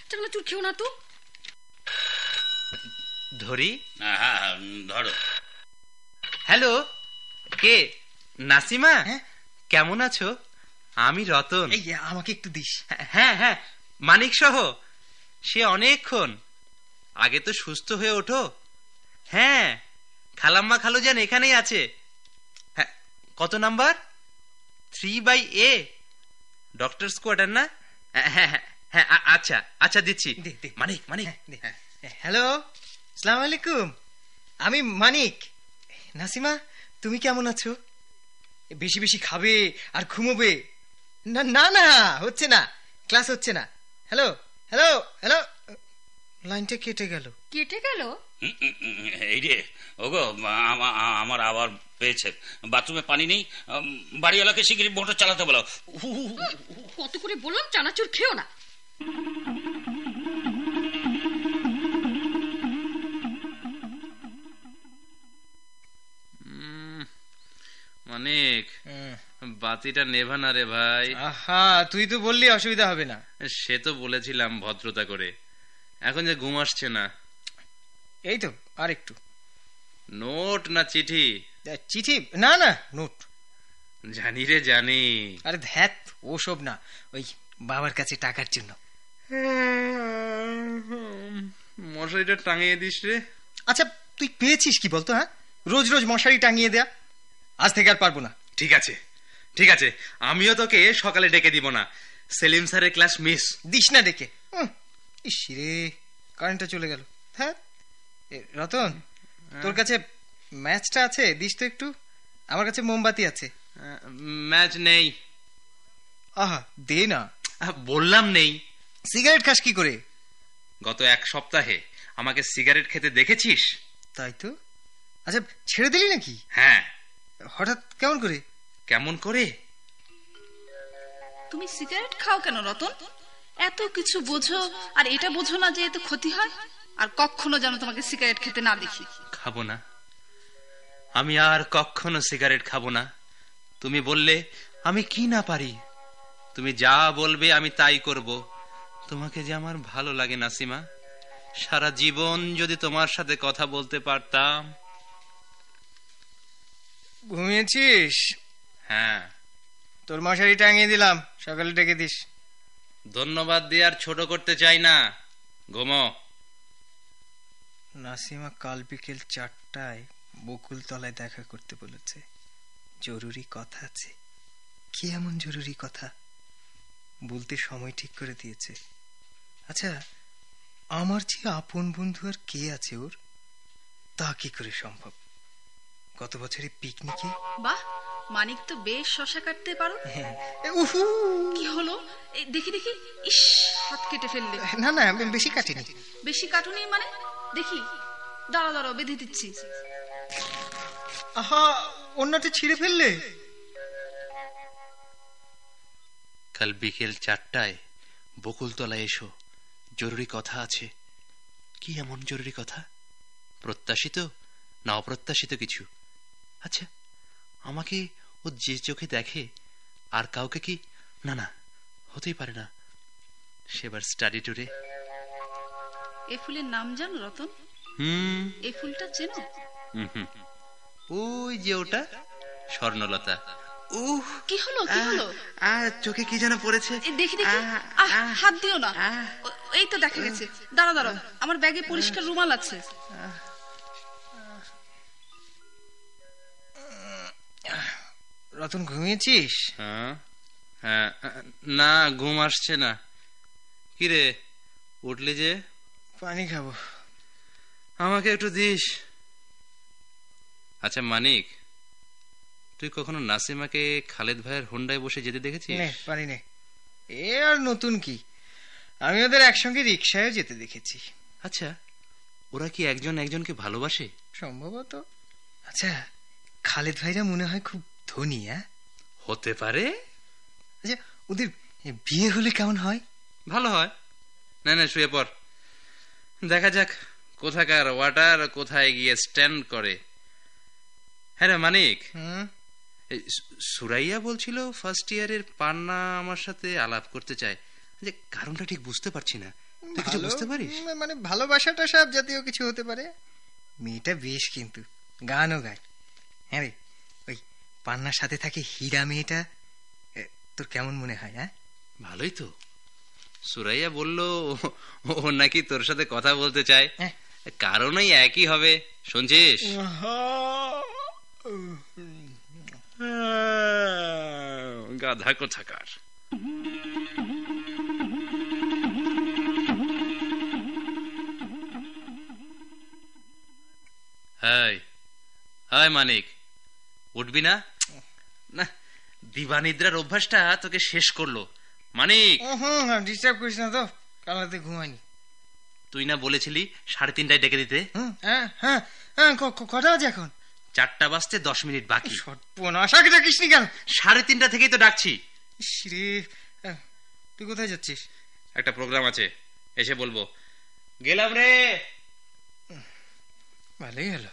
চানাচুর খেও না তো। ধরি? হ্যাঁ, ধরো। হ্যালো, কে? নাসিমা? হ্যাঁ? কেমন আছো? আমি রতন। এই আমাকে একটু দিস। হ্যাঁ হ্যাঁ, মানিক সহ। সে অনেকক্ষণ আগে তো সুস্থ হয়ে ওঠো। হ্যাঁ, খালাম্মা খালুজান এখানেই আছে। হ্যাঁ, কত নাম্বার? 3/A, ডক্টরস কোয়ার্টার না? হ্যাঁ হ্যাঁ হ্যাঁ, আচ্ছা আচ্ছা, দিচ্ছি। দে, দে। মানিক মানিক। হ্যালো, আসসালামু আলাইকুম। আমি মানিক। নাসিমা, তুমি কেমন আছো? বেশি বেশি খাবে আর ঘুমোবে। না না না, হচ্ছে না, ক্লাস হচ্ছে না। Hello hello hello. লাইনটা কেটে গেল। কেটে গেল? এই রে, ওগো, আমার আবার পেয়েছে। বাথরুমে পানি নেই, বাড়িওয়ালাকে শিগগিরই মোটর চালাতে বলো। কত করে বললাম চানাচুর খেও না। মানিক, বাতিটা নেভা না রে ভাই। আহা, তুই তো বললি অসুবিধা হবে না। সে তো বলেছিলাম ভদ্রতা করে। এখন যে ঘুম আসছে না। এই তো আর একটু। নোট না চিঠি? চিঠি না, না নোট। জানি রে জানি। আরে ধ্যাত, ওসব না, ওই বাবার কাছে টাকার জন্য। মশারিটা টাঙিয়ে দিস রে। আচ্ছা, তুই পেয়েছিস কি বলতো? হ্যাঁ, রোজ রোজ মশারি টাঙিয়ে দেয়া। আজ থেকে আর পারবো না। ঠিক আছে ঠিক আছে, আমিও তোকে সকালে ডেকে দিব না। সেলিম স্যারের ক্লাস মিস। দিস না ডেকে। ইস রে, কারেন্টটা চলে গেল। হ্যাঁ, রতন, তোর কাছে ম্যাচটা আছে? দিস তো একটু। আমার কাছে মোমবাতি আছে। ম্যাচ নেই। আহা, দে না। বললাম নেই। সিগারেট খাস কি করে? গত 1 সপ্তাহে আমাকে সিগারেট খেতে দেখেছিস? তাই তো। আচ্ছা, ছেড়ে দিলি নাকি? হ্যাঁ। হঠাৎ কেমন করে? কেমন করে? তুমি সিগারেট খাও কেন রতন? এত কিছু বোঝো আর এটা বোঝো না যে এতে ক্ষতি হয়? আর কখনো যেন তোমাকে সিগারেট খেতে না দেখি। খাবো না, আমি আর কখনো সিগারেট খাবো না। তুমি বললে আমি কি না পারি? তুমি যা বলবে আমি তাই করব। তোমাকে যে আমার ভালো লাগে নাসিমা। সারা জীবন যদি তোমার সাথে কথা বলতে পারতাম। ঘুমিয়েছিস? হ্যাঁ। তোর মশারি টাঙিয়ে দিলাম, সকালে ডেকে দিস। ধন্যবাদ দিয়ে আর ছোট করতে চাই না, ঘুমো। নাসিমা কাল বিকেল 4টায় বকুলতলায় দেখা করতে বলেছে। জরুরি কথা আছে। কি এমন জরুরি কথা বলতে সময় ঠিক করে দিয়েছে? আচ্ছা, আমার যে আপন বন্ধু আর কে আছে ওর, তা কি করে সম্ভব? গত বছরে পিকনিকে বাহ, মানিক তো বেশ শশা কাটতে পারো। উহু! কি হলো? এই দেখি দেখি, ইস, হাত কেটে ফেললে। না না, আমি বেশি কাটিনি। বেশি কাটুনি মানে? দেখি, দাঁড়াও দাঁড়াও, বেঁধে দিচ্ছি। আহা, অন্যটা ছিঁড়ে ফেললে। কাল বিকেল 4টায় বকুলতলায় এসো, জরুরি কথা আছে। কি এমন জরুরি কথা? প্রত্যাশিত না অপ্রত্যাশিত কিছু? আচ্ছা, আমাকে ও যে চোখে দেখে আর কাউকে কি? না না, হতেই পারে না। সেবার স্টাডি ট্যুরে। এ ফুলের নাম জানো রতন? এই ফুলটা চেনো? ওই যে ওটা, স্বর্ণলতা। উহ, কি হলো কি হলো? চোখে কি যেন পড়েছে। দেখি দেখি, হাত দিও না। এই তো দেখা গেছে। দাঁড়াও দাঁড়াও, আমার ব্যাগে পরিষ্কার রুমাল আছে। রতন, ঘুমিয়েছিস? হ্যাঁ, না, ঘুম আসছে না। কিরে, উঠলি যে? পানি খাবো। আমাকে একটু দিস। আচ্ছা মানিক, তুই কখনো নাসিমাকে খালেদ ভাইয়ের হোন্ডায় বসে যেতে দেখেছিস? নে, পানি নে। এ আর নতুন কি, আমি ওদের একসঙ্গে রিক্সায় যেতে দেখেছি। আচ্ছা, ওরা কি একজন একজনকে ভালোবাসে? সম্ভবত। আচ্ছা, খালেদ ভাইরা মনে হয় খুব ধনী। হতে পারে। আচ্ছা, ওদের বিয়ে হলে কেমন হয়? ভালো হয়। না না, শুয়ে পড়, দেখা যাক কোথাকার ওয়াটার কোথায় গিয়ে স্ট্যান্ড করে। হ্যাঁ রে মানিক, সুরাইয়া বলছিল ফার্স্ট ইয়ারের পান্না আমার সাথে আলাপ করতে চায়, যে কারণটা ঠিক বুঝতে পারছি না। তুই কিছু বুঝতে পারিস? মানে ভালোবাসাটা সব জাতীয় কিছু হতে পারে। মেয়েটা বেশ, কিন্তু গানও গায়। হ্যাঁ রে, ওই পান্নার সাথে থাকে হীরা মেয়েটা, তোর কেমন মনে হয়? ভালোই তো। সুরাইয়া বলল ও নাকি তোর সাথে কথা বলতে চায়। কারণই একই হবে, শুনছিস? গাধা কোথাকার। হাই মানিক, উঠবি না? না, দিবানিদ্রার অভ্যাসটা তোকে শেষ করলো মানিক। ডিস্টার্ব করিস না তো, কাল রাতে ঘুমাইনি। তুই না বলেছিলি 3:30টায় ডেকে দিতে? হ্যাঁ, কটা বাজে এখন? 4টা বাজতে 10 মিনিট বাকি। আশাকে ডাকিস নি কেন? 3:30টা থেকেই তো ডাকছি। রে, তুই কোথায় যাচ্ছিস? একটা প্রোগ্রাম আছে, এসে বলবো। গেলাম রে। ভালোই হলো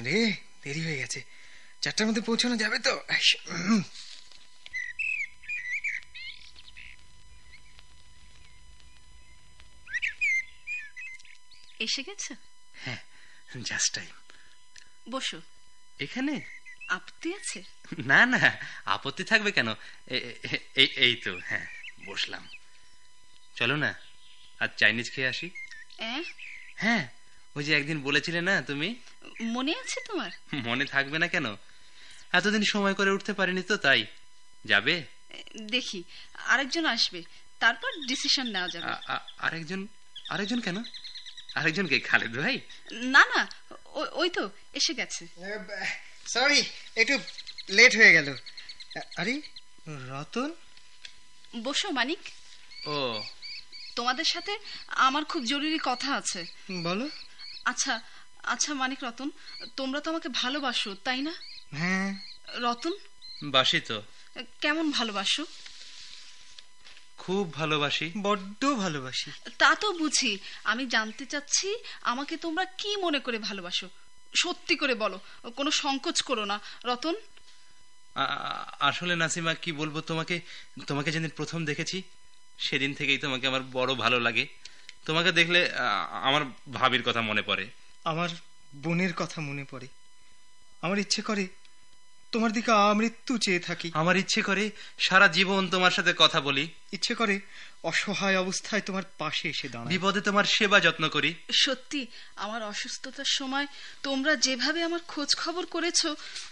রে, দেরি হয়ে গেছে। 4টার মধ্যে পৌঁছানো যাবে তো? এসে গেছে? হ্যাঁ, জাস্ট টাইম। বসো। এখানে আপত্তি আছে? না না, আপত্তি থাকবে কেন? এই তো, হ্যাঁ, বসলাম। চলো না আজ চাইনিজ খেয়ে আসি। হ্যাঁ, ওই যে একদিন বলেছিলে না তুমি। মনে আছে তোমার? মনে থাকবে না কেন? এতদিন সময় করে উঠতে পারিনি তো, তাই। যাবে? দেখি, আরেকজন আসবে, তারপর ডিসিশন নেওয়া যাবে। আরেকজন কেন? আরেকজন কে? খালেদ ভাই? না না, ওই তো এসে গেছে। সরি, একটু লেট হয়ে গেল। আরে রতন, বসো মানিক। ও, তোমাদের সাথে আমার খুব জরুরি কথা আছে। বলো। আচ্ছা আচ্ছা মানিক, রতন, তোমরা তো আমাকে ভালোবাসো, তাই না? হ্যাঁ। রতন? বাসি তো। কেমন ভালোবাসো? খুব ভালোবাসি, বড্ড ভালোবাসি। তা তো বুঝি, আমি জানতে চাচ্ছি আমাকে তোমরা কি মনে করে ভালোবাসো। সত্যি করে বলো, কোনো সংকোচ করো না রতন। আসলে নাসিমা, কি বলবো তোমাকে, তোমাকে যেদিন প্রথম দেখেছি সেদিন থেকেই তোমাকে আমার বড় ভালো লাগে। তোমাকে দেখলে আমার ভাবির কথা মনে পড়ে, আমার বোনের কথা মনে পড়ে। আমার ইচ্ছে করে তোমার দিকে আমৃত্যু চেয়ে থাকি। আমার ইচ্ছে করে সারা জীবন তোমার সাথে কথা বলি, ইচ্ছে করে অসহায় অবস্থায় তোমার পাশে এসে দাঁড়াই, বিপদে তোমার সেবা যত্ন করি। সত্যি আমার অসুস্থতার সময় তোমরা যেভাবে আমার খোঁজ খবর করেছো,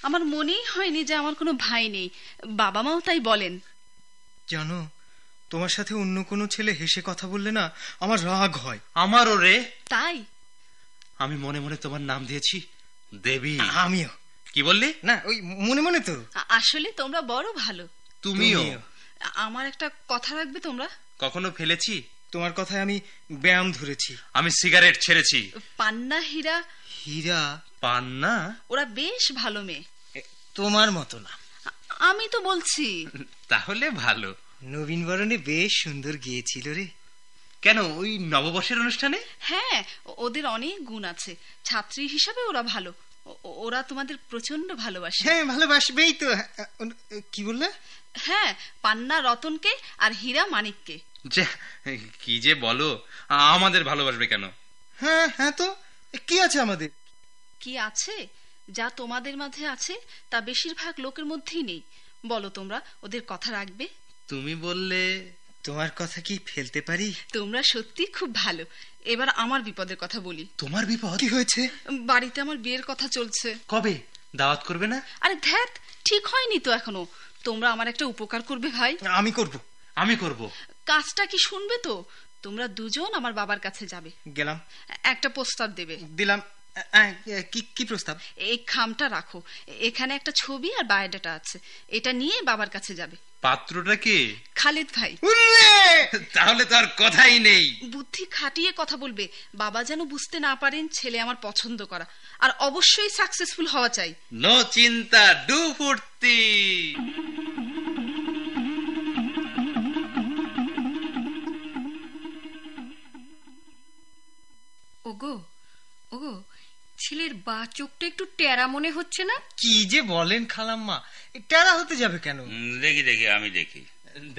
আমার মনেই হয়নি যে আমার কোনো ভাই নেই। বাবা মাও তাই বলেন। জানো, তোমার সাথে অন্য কোনো ছেলে হেসে কথা বললে না আমার রাগ হয়। আমারও রে। তাই আমি মনে মনে তোমার নাম দিয়েছি দেবী। আমিও। কি বললি? না, ওই মনে মনে তো। আসলে তোমরা বড় ভালো। তুমিও। আমার একটা কথা রাখবে তোমরা? কখনো ফেলেছি? তোমার কথায় আমি ব্যায়াম ধরেছি। আমি সিগারেট ছেড়েছি। পান্না, হীরা। হীরা? পান্না? ওরা বেশ ভালো মেয়ে। তোমার মতো না। আমি তো বলছি। তাহলে ভালো। নবীন বরণে বেশ সুন্দর গিয়েছিল রে। কেন, ওই নববর্ষের অনুষ্ঠানে? হ্যাঁ, ওদের অনেক গুণ আছে। ছাত্রী হিসাবে ওরা ভালো। ওরা তোমাদের প্রচন্ড ভালোবাসে। হ্যাঁ, ভালোবাসবেই তো। কি বললে? হ্যাঁ, পান্না রতনকে আর হীরা মানিককে। কি যে বলো, আমাদের ভালোবাসবে কেন? হ্যাঁ হ্যাঁ, তো কি আছে আমাদের? কি আছে? যা তোমাদের মাঝে আছে তা বেশিরভাগ লোকের মধ্যেই নেই। বলো, তোমরা ওদের কথা রাখবে? তুমি বললে। তোমার কথা কি ফেলতে পারি? তোমরা সত্যি খুব ভালো। এবার আমার বিপদের কথা বলি। তোমার বিপদ? কি হয়েছে? বাড়িতে আমার বিয়ের কথা চলছে। কবে? দাওয়াত করবে না? আরে ধ্যাত, ঠিক হয়নি তো এখনো। তোমরা আমার একটা উপকার করবে ভাই। আমি করব। আমি করব। কাজটা কি শুনবে তো? তোমরা দুজন আমার বাবার কাছে যাবে। গেলাম। একটা প্রস্তাব দেবে। দিলাম। কি প্রস্তাব? এই খামটা রাখো। এখানে একটা ছবি আর বায়োডাটা আছে। এটা নিয়ে বাবার কাছে যাবে। পাত্রটা কে? খালিদ ভাই। তাহলে তো আর কথাই নেই। বুদ্ধি খাটিয়ে কথা বলবে। বাবা যেন বুঝতে না পারেন ছেলে আমার পছন্দ করা। আর অবশ্যই সাকসেসফুল হওয়া চাই। নো চিন্তা, ডু ফুর্তি। ওগো ওগো, ছেলের বা চোখটা একটু টেরা মনে হচ্ছে না? কি যে বলেন খালাম্মা, টেরা হতে যাবে কেন? দেখি দেখি, আমি দেখি।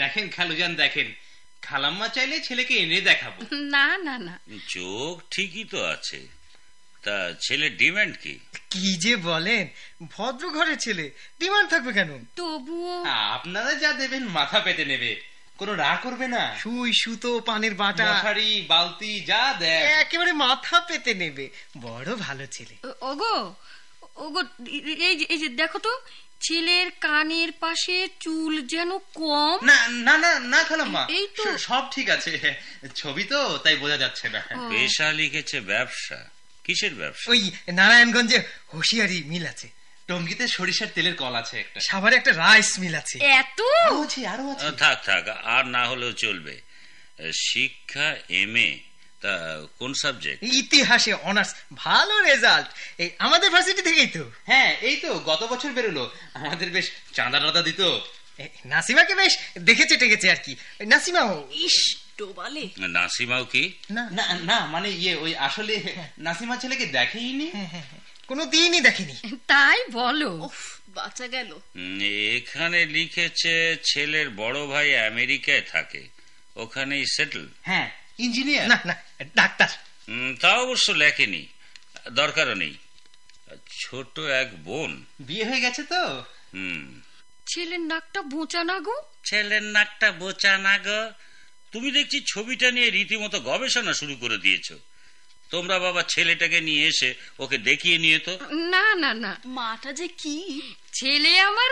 দেখেন খালুজান, দেখেন, খালাম্মা চাইলে ছেলেকে এনে দেখাবো। না না না, চোখ ঠিকই তো আছে, তা ছেলের ডিমান্ড কি? কি যে বলেন, ভদ্র ঘরের ছেলে, ডিমান্ড থাকবে কেন? তবুও আপনারা যা দেবেন মাথা পেতে নেবে, কোনো রাগ করবে না। সুই, সুতো, পানের বাটা, মশারি, বালতি যা দেয় একেবারে মাথা পেতে নেবে। বড় ভালো ছেলে। ওগো ওগো, এই যে দেখো তো, ছেলের কানের পাশে চুল যেন কম। না না না না খালাম্মা, এই তো। সব ঠিক আছে, ছবি তো তাই বোঝা যাচ্ছে না। পেশা লিখেছে ব্যবসা। কিসের ব্যবসা? ওই নারায়ণগঞ্জে হুঁশিয়ারি মিল আছে, টঙ্গিতে সরিষার তেলের কল আছে একটা, সাভারে একটা রাইস মিল আছে। এত আরো আছে। থাক থাক, আর না হলেও চলবে। শিক্ষা MA, তা কোন সাবজেক্ট? ইতিহাসে অনার্স, ভালো রেজাল্ট। এই আমাদের ভার্সিটি থেকেই তো। হ্যাঁ, এই তো গত বছর বেরোলো। আমাদের বেশ চাঁদা টাদা দিত। নাসিমাকে বেশ দেখেছে টেকেছে আর কি। নাসিমাও। ইস, ডোবালে। নাসিমাও কি? না না না, মানে ওই আসলে নাসিমা ছেলেকে দেখেইনি। কোনো দিনই দেখিনি। তাই বলো? উফ, বাঁচা গেল। এখানে লিখেছে ছেলের বড় ভাই আমেরিকায় থাকে, ওখানেই সেটেল। হ্যাঁ, ইঞ্জিনিয়ার। না না, ডাক্তার। তা অবশ্য লেখেনি, দরকারও নেই। ছোট এক বোন। বিয়ে হয়ে গেছে তো। হুম। ছেলের নাকটা বোঁচা না গো? ছেলের নাকটা বোচা না গো। তুমি দেখছি ছবিটা নিয়ে রীতিমতো গবেষণা শুরু করে দিয়েছো। তোমরা বাবা ছেলেটাকে নিয়ে এসে ওকে দেখিয়ে নিয়ে তো। না না না, মাটা যে কি। ছেলে আমার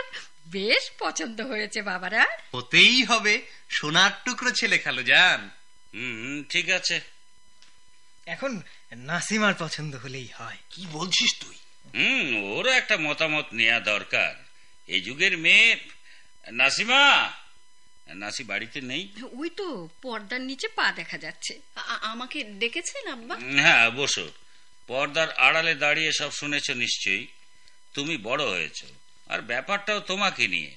বেশ পছন্দ হয়েছে বাবারা। হতেই হবে, সোনার টুকরো ছেলে খালুজান। ঠিক আছে। এখন নাসিমার পছন্দ হলেই হয়। কি বলছিস তুই? ওরও একটা মতামত নেওয়া দরকার। এই যুগের মেয়ে। নাসিমা, নাসি বাড়িতে নেই? ওই তো পর্দার নিচে পা দেখা যাচ্ছে। আমাকে ডেকেছেন আব্বা? হ্যাঁ, বসো। পর্দার আড়ালে দাঁড়িয়ে সব শুনেছ নিশ্চয়ই। তুমি বড় হয়েছ, আর ব্যাপারটাও তোমাকে নিয়ে।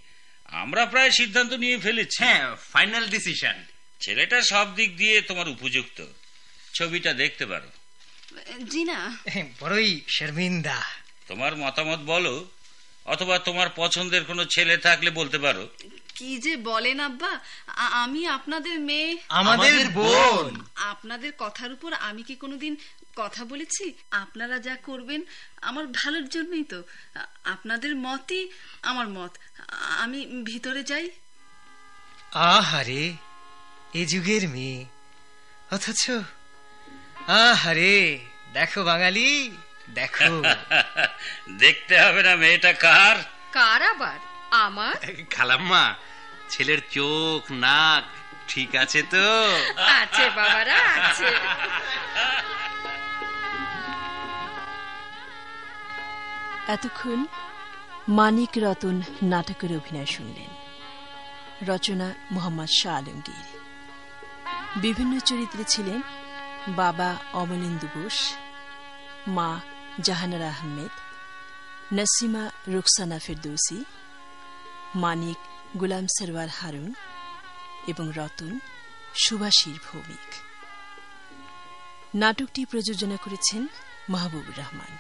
আমরা প্রায় সিদ্ধান্ত নিয়ে ফেলেছি। হ্যাঁ, ফাইনাল ডিসিশন। ছেলেটা সব দিক দিয়ে তোমার উপযুক্ত। ছবিটা দেখতে পারো। জি না। বড়ই শর্মিন্দা। তোমার মতামত বলো, অথবা তোমার পছন্দের কোনো ছেলে থাকলে বলতে পারো। কি যে বলেন আব্বা, আমি আপনাদের মেয়ে, আমাদের বোন। আপনাদের কথার উপর আমি কি কোনোদিন কথা বলেছি? আপনারা যা করবেন আমার ভালোর জন্যই তো। আপনাদের মতই আমার মত। আমি ভিতরে যাই। আহারে, এ যুগের মেয়ে, অথচ আহারে, দেখো বাঙালি, দেখো। দেখতে হবে না মেয়েটা কার? কার আবার? আমার? খালাম্মা, ছেলের চোখ নাক ঠিক আছে তো? আছে বাবারা, আছে। এতক্ষণ মানিক রতন নাটকের অভিনয় শুনলেন। রচনা মোহাম্মদ শাহ আলমগীর। বিভিন্ন চরিত্রে ছিলেন বাবা অমলেন্দু বোস, মা জাহানারা আহমেদ, নাসিমা রুকসানা ফেরদৌসি, মানিক গোলাম সরওয়ার হারুন এবং রতন সুভাষীর ভৌমিক। নাটকটি প্রযোজনা করেছেন মাহবুবুর রহমান।